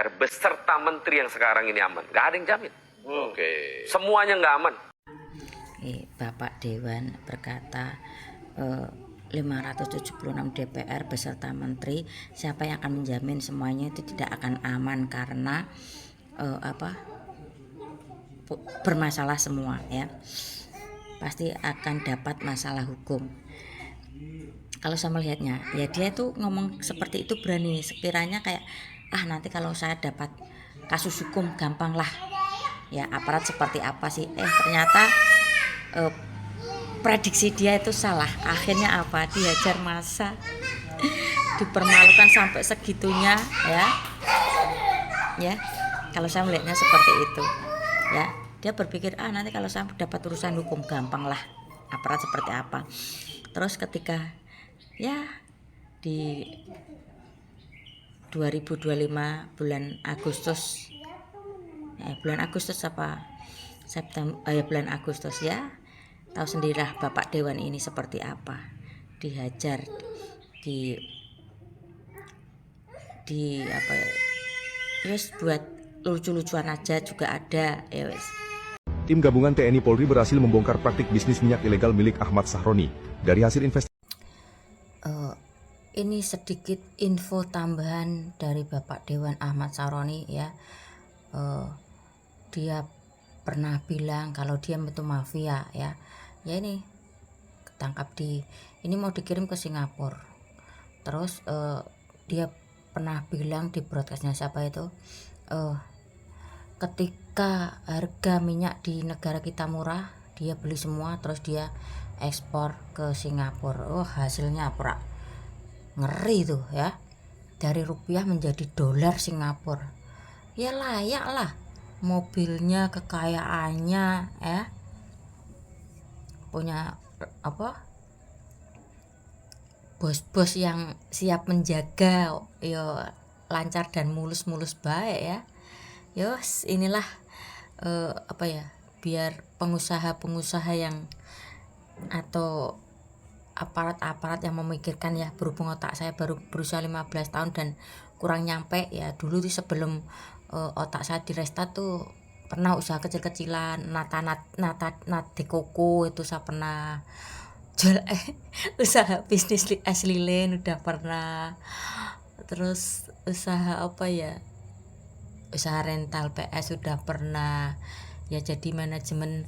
DPR beserta menteri yang sekarang ini aman. Nggak ada yang jamin. Oke. Semuanya nggak aman. Bapak Dewan berkata 576 DPR beserta menteri, siapa yang akan menjamin semuanya itu tidak akan aman karena bermasalah semua ya. Pasti akan dapat masalah hukum. Kalau saya melihatnya, ya dia itu ngomong seperti itu berani, sekiranya kayak nanti kalau saya dapat kasus hukum gampang lah. Ya aparat seperti apa sih? Ternyata prediksi dia itu salah. Akhirnya apa? Dihajar massa, dipermalukan sampai segitunya ya. Ya, kalau saya melihatnya seperti itu. Ya, dia berpikir nanti kalau saya dapat urusan hukum gampang lah. Aparat seperti apa? Terus ketika ya di 2025 bulan Agustus apa September bulan Agustus ya, tahu sendirilah Bapak Dewan ini seperti apa, dihajar di apa ya, terus buat lucu-lucuan aja juga ada ya wes. Tim gabungan TNI Polri berhasil membongkar praktik bisnis minyak ilegal milik Ahmad Sahroni. Dari hasil investigasi ini sedikit info tambahan dari Bapak Dewan Ahmad Sahroni ya. Dia pernah bilang kalau dia itu mafia ya. Ya ini ketangkap ini mau dikirim ke Singapura. Terus dia pernah bilang di broadcastnya siapa itu, ketika harga minyak di negara kita murah, dia beli semua terus dia ekspor ke Singapura. Hasilnya apa? Ngeri tuh ya, dari rupiah menjadi dolar Singapura. Ya layak lah, mobilnya, kekayaannya ya, punya bos-bos yang siap menjaga ya, lancar dan mulus-mulus baik ya. Yos inilah biar pengusaha-pengusaha yang atau aparat-aparat yang memikirkan ya, berhubung otak saya baru berusia 15 tahun dan kurang nyampe ya. Dulu tuh sebelum otak saya direstart tuh pernah usaha kecil-kecilan, nate koko itu saya pernah jual, usaha bisnis es lilin udah pernah, terus usaha usaha rental PS sudah pernah ya. Jadi manajemen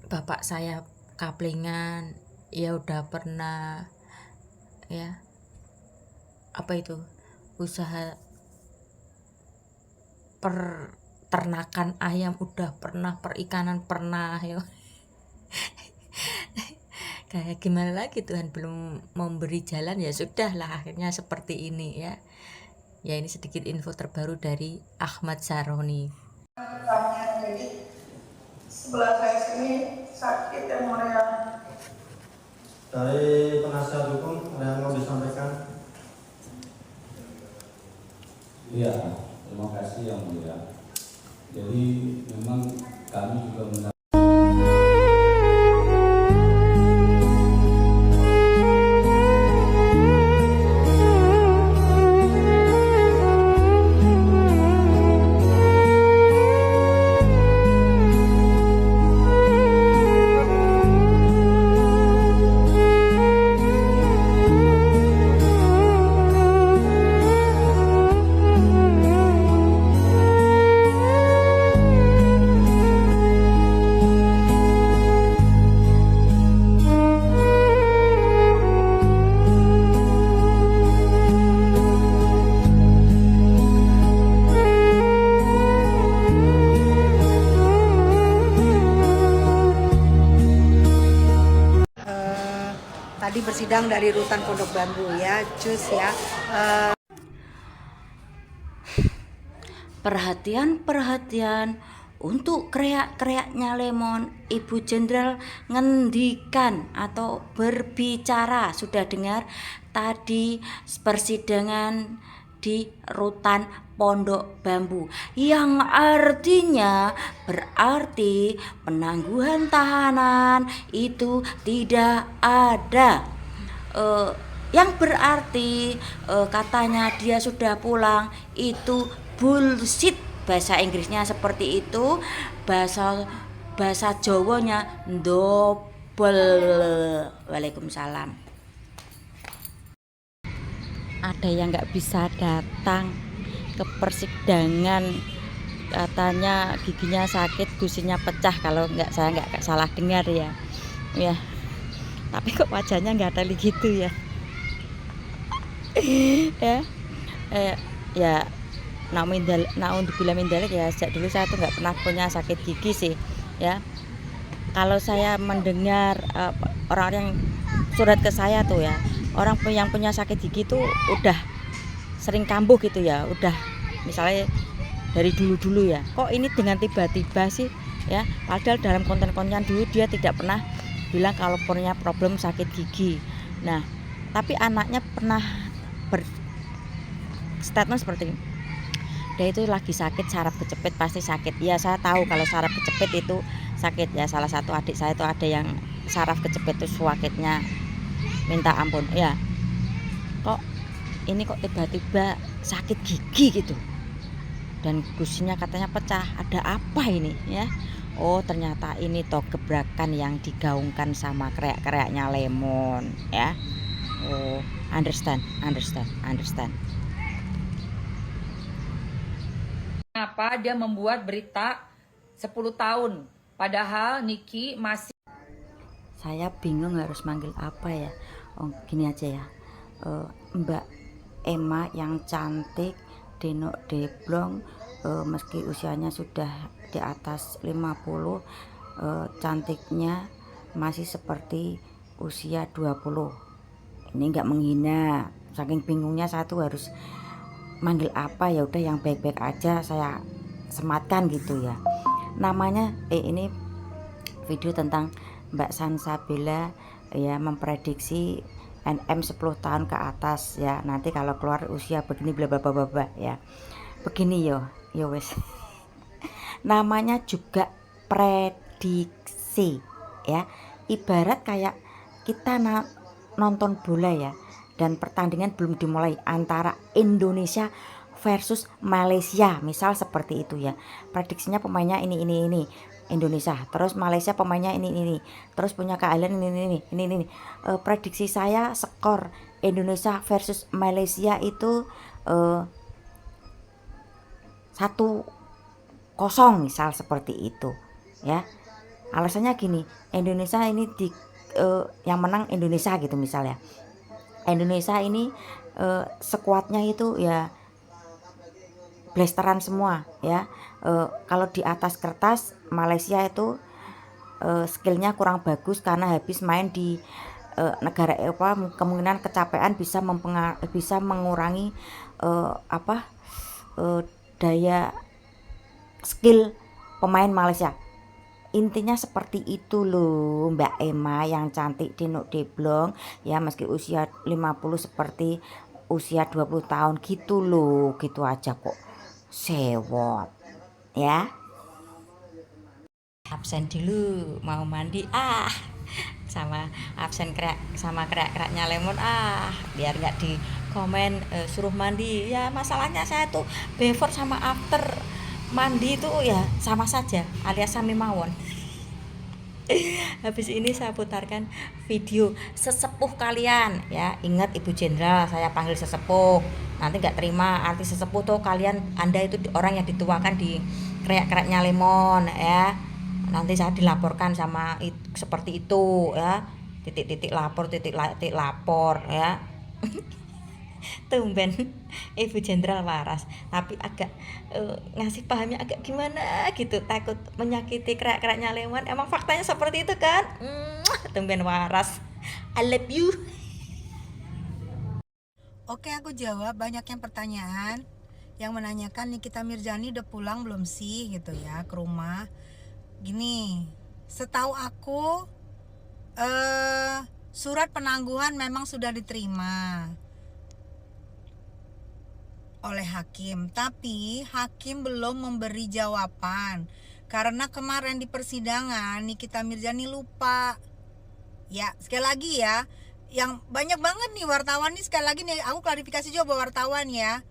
bapak saya kaplingan ya udah pernah ya. Usaha peternakan ayam udah pernah, perikanan pernah ya. Kayak gimana lagi, Tuhan belum memberi jalan ya sudahlah, akhirnya seperti ini ya. Ya ini sedikit info terbaru dari Ahmad Sahroni. Sebelah saya sini sakit yang mulia. Dari penasihat hukum ada yang mau disampaikan? Iya, terima kasih yang mulia. Jadi memang kami juga mendapat tadi bersidang dari Rutan Pondok Bambu ya, Jus ya. Perhatian untuk kreak-kreaknya Lemon. Ibu Jenderal ngendikan atau berbicara, sudah dengar tadi persidangan di Rutan Pondok Bambu, yang artinya berarti penangguhan tahanan itu tidak ada. yang berarti katanya dia sudah pulang itu bullshit. Bahasa Inggrisnya seperti itu, bahasa Jawanya double. Waalaikumsalam. Ada yang nggak bisa datang ke persidangan, katanya giginya sakit, gusinya pecah, kalau saya nggak salah dengar ya. Tapi kok wajahnya nggak ada gitu ya. Ya naudzubillah min dzalik ya. Sejak dulu saya tuh nggak pernah punya sakit gigi sih ya. Kalau saya mendengar orang-orang yang surat ke saya tuh ya, orang yang punya sakit gigi tuh udah sering kambuh gitu ya, udah misalnya dari dulu ya, kok ini dengan tiba-tiba sih ya, padahal dalam konten-konten dulu dia tidak pernah bilang kalau punya problem sakit gigi. Nah, tapi anaknya pernah berstatement seperti ini, dia itu lagi sakit saraf kejepit, pasti sakit. Ya saya tahu kalau saraf kejepit itu sakit ya, salah satu adik saya itu ada yang saraf kejepit itu sakitnya minta ampun ya. Kok ini kok tiba-tiba sakit gigi gitu, dan gusinya katanya pecah, ada apa ini ya? Oh ternyata ini toh gebrakan yang digaungkan sama kreak-kreaknya Lemon ya. Oh understand. Kenapa dia membuat berita 10 tahun padahal Niki masih. Saya bingung harus manggil apa ya. Oh gini aja ya, Mbak Emma yang cantik, denok deblong, meski usianya sudah di atas 50, cantiknya masih seperti usia 20. Ini enggak menghina, saking bingungnya saya tuh harus manggil apa. Ya udah yang baik-baik aja saya sematkan gitu ya. Namanya ini video tentang Mbak Sansabila ya, memprediksi NM 10 tahun ke atas ya, nanti kalau keluar usia begini bla bla bla bla ya. Begini yo wes. Namanya juga prediksi ya. Ibarat kayak kita nonton bola ya, dan pertandingan belum dimulai antara Indonesia versus Malaysia, misal seperti itu ya. Prediksinya pemainnya ini Indonesia, terus Malaysia pemainnya ini, terus punya keahlian ini. Prediksi saya skor Indonesia versus Malaysia itu 1-0 misal seperti itu ya. Alasannya gini, Indonesia ini yang menang Indonesia gitu misalnya. Indonesia ini skuadnya itu ya blasteran semua ya. Kalau di atas kertas Malaysia itu skillnya kurang bagus karena habis main di negara Eropa, kemungkinan kecapean bisa mengurangi daya skill pemain Malaysia. Intinya seperti itu loh Mbak Emma yang cantik denok deblong ya, meski usia 50 seperti usia 20 tahun gitu loh. Gitu aja kok sewot ya. Absen dulu mau mandi sama absen sama kreaknya Lemon biar nggak di komen suruh mandi ya. Masalahnya saya tuh before sama after mandi itu ya sama saja alias sami mawon. Habis ini saya putarkan video sesepuh kalian ya. Ingat Ibu Jenderal, saya panggil sesepuh, nanti nggak terima arti sesepuh tuh kalian, Anda itu orang yang dituakan di kreak-kreaknya Lemon ya. Nanti saya dilaporkan sama seperti itu ya, titik lapor ya. Tumben Ibu Jenderal waras, tapi agak ngasih pahamnya agak gimana gitu, takut menyakiti kreak-kreaknya Lemon. Emang faktanya seperti itu kan. Tumben waras, I love you. Oke, aku jawab banyak yang pertanyaan yang menanyakan Nikita Mirzani udah pulang belum sih gitu ya ke rumah. Gini, setahu aku surat penangguhan memang sudah diterima oleh hakim, tapi hakim belum memberi jawaban karena kemarin di persidangan Nikita Mirzani lupa. Ya, sekali lagi ya, yang banyak banget nih wartawan nih, sekali lagi nih aku klarifikasi juga buat wartawan ya.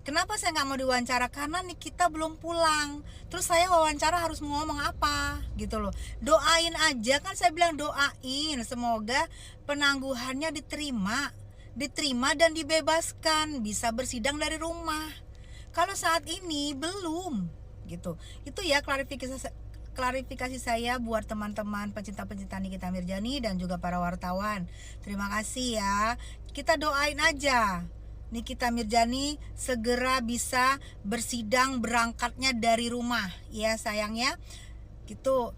Kenapa saya nggak mau diwawancara? Karena Nikita belum pulang. Terus saya wawancara harus ngomong apa gitu loh. Doain aja, kan saya bilang doain. Semoga penangguhannya diterima dan dibebaskan, bisa bersidang dari rumah. Kalau saat ini belum gitu. Itu ya klarifikasi saya buat teman-teman pecinta-pecinta Nikita Mirzani dan juga para wartawan. Terima kasih ya. Kita doain aja Nikita Mirzani segera bisa bersidang berangkatnya dari rumah ya sayangnya gitu.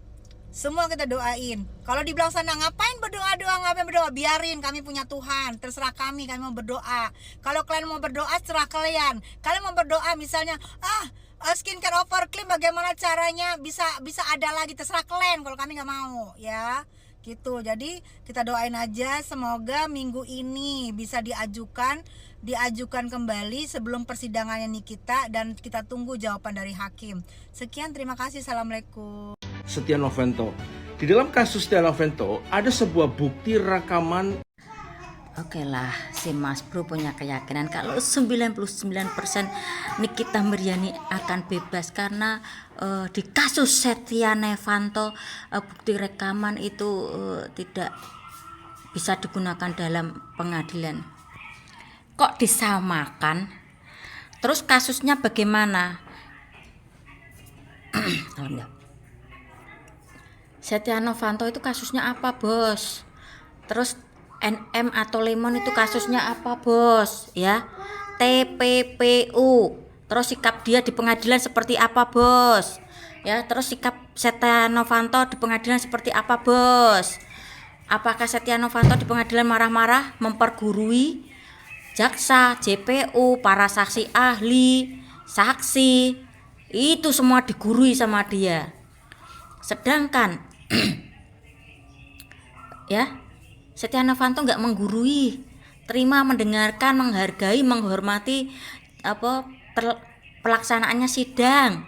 Semua kita doain. Kalau dibilang sana ngapain berdoa, biarin, kami punya Tuhan, terserah kami mau berdoa. Kalau kalian mau berdoa terserah kalian mau berdoa misalnya skincare overclean bagaimana caranya bisa ada lagi, terserah kalian, kalau kami nggak mau ya gitu. Jadi kita doain aja semoga minggu ini bisa diajukan kembali sebelum persidangannya Nikita, dan kita tunggu jawaban dari hakim. Sekian, terima kasih, assalamualaikum. Setia Novanto. Di dalam kasus Setia Novanto ada sebuah bukti rekaman. Oke lah, si Mas Bro punya keyakinan kalau 99% Nikita Mirzani akan bebas karena di kasus Setia Novanto bukti rekaman itu tidak bisa digunakan dalam pengadilan. Kok disamakan? Terus kasusnya bagaimana? Setia Novanto itu kasusnya apa, Bos? Terus NM atau Lemon itu kasusnya apa, Bos? Ya, TPPU. Terus sikap dia di pengadilan seperti apa, Bos? Ya, terus sikap Setia Novanto di pengadilan seperti apa, Bos? Apakah Setia Novanto di pengadilan marah-marah, mempergurui jaksa, JPU, para saksi ahli, saksi, itu semua digurui sama dia. Sedangkan ya, Setia Novanto nggak menggurui, terima, mendengarkan, menghargai, menghormati pelaksanaannya sidang.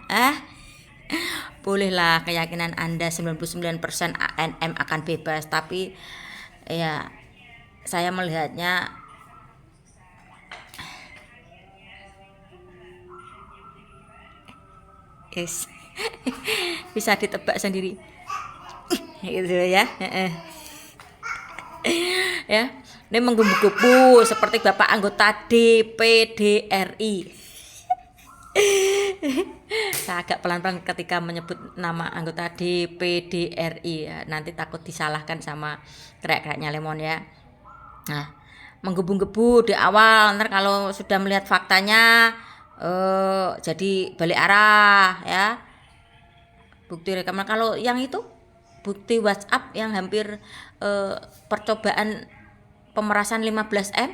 Bolehlah keyakinan Anda 99% ANM akan bebas, tapi ya saya melihatnya bisa ditebak sendiri gitu ya. Ya, ini menggebu-gebu seperti Bapak anggota DPD RI. Saya agak pelan-pelan ketika menyebut nama anggota DPD RI ya, nanti takut disalahkan sama teriak-teriaknya Lemon ya. Nah, menggebu-gebu di awal, ntar kalau sudah melihat faktanya jadi balik arah ya. Bukti rekaman, kalau yang itu bukti WhatsApp yang hampir percobaan pemerasan 15M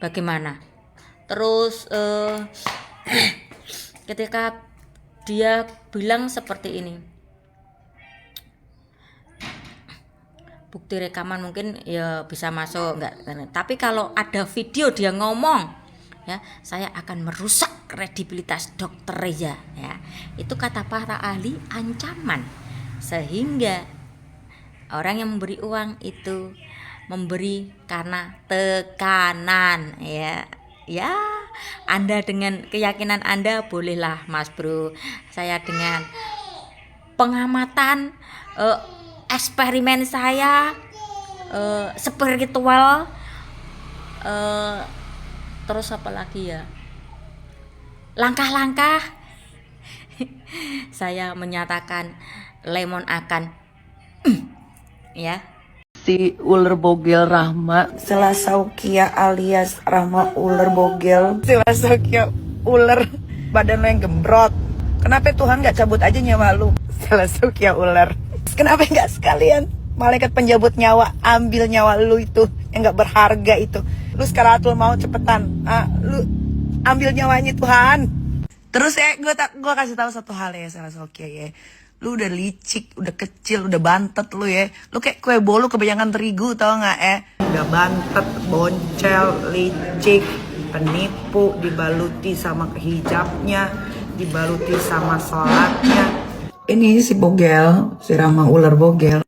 bagaimana? Terus ketika dia bilang seperti ini, bukti rekaman mungkin ya bisa masuk enggak, tapi kalau ada video dia ngomong ya, saya akan merusak kredibilitas dokter Reza ya. Itu kata para ahli ancaman, sehingga orang yang memberi uang itu memberi karena tekanan ya. Ya, Anda dengan keyakinan Anda bolehlah, Mas Bro. Saya dengan pengamatan eksperimen saya spiritual, terus apa lagi ya, langkah-langkah saya menyatakan Lemon akan ya. Si ular bogel Rahma Selasaukia alias Rahma ular bogel, Selasaukia ular badan lo yang gembrot. Kenapa Tuhan gak cabut aja nyawa lu, Selasaukia ular? Kenapa gak sekalian malaikat penjabut nyawa ambil nyawa lu itu yang gak berharga itu? Lu sekaratul mau cepetan, lu ambil nyawanya Tuhan. Terus gue kasih tahu satu hal ya, Selasaukia ya. Lu udah licik, udah kecil, udah bantet lu ya. Lu kayak kue bolu kebanyakan terigu, tau gak ya? Udah bantet, boncel, licik, penipu, dibaluti sama hijabnya, dibaluti sama sholatnya. Ini si bogel, si Rahma ular bogel,